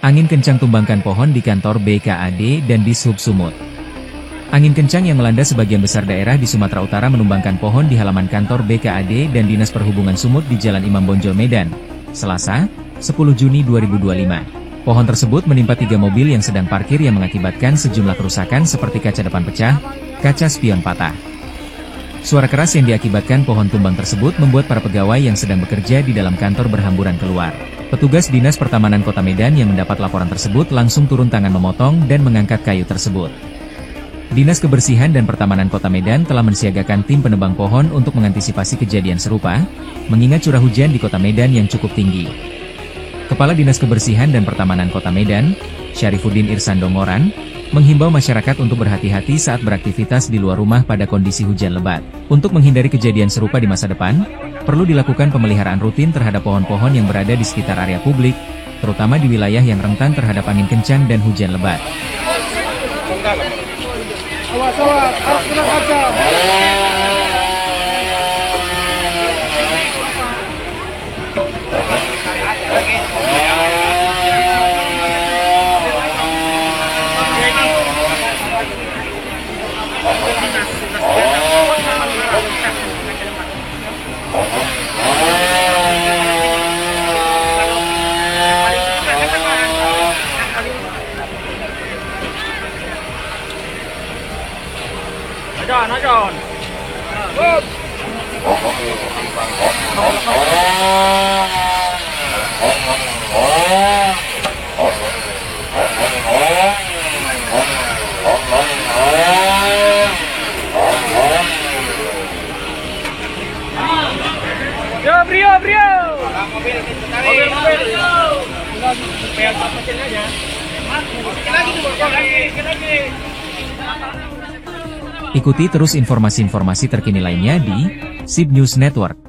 Angin kencang tumbangkan pohon di kantor BKAD dan Dishub Sumut. Angin kencang yang melanda sebagian besar daerah di Sumatera Utara menumbangkan pohon di halaman kantor BKAD dan Dinas Perhubungan Sumut di Jalan Imam Bonjol Medan, Selasa, 10 Juni 2025. Pohon tersebut menimpa 3 mobil yang sedang parkir yang mengakibatkan sejumlah kerusakan seperti kaca depan pecah, kaca spion patah. Suara keras yang diakibatkan pohon tumbang tersebut membuat para pegawai yang sedang bekerja di dalam kantor berhamburan keluar. Petugas Dinas Pertamanan Kota Medan yang mendapat laporan tersebut langsung turun tangan memotong dan mengangkat kayu tersebut. Dinas Kebersihan dan Pertamanan Kota Medan telah mensiagakan tim penebang pohon untuk mengantisipasi kejadian serupa, mengingat curah hujan di Kota Medan yang cukup tinggi. Kepala Dinas Kebersihan dan Pertamanan Kota Medan, Syarifuddin Irsando Moran, menghimbau masyarakat untuk berhati-hati saat beraktivitas di luar rumah pada kondisi hujan lebat. Untuk menghindari kejadian serupa di masa depan, perlu dilakukan pemeliharaan rutin terhadap pohon-pohon yang berada di sekitar area publik, terutama di wilayah yang rentan terhadap angin kencang dan hujan lebat. Ajon. Brio. Mobil. Aja. Lagi. Ikuti terus informasi-informasi terkini lainnya di SIB News Network.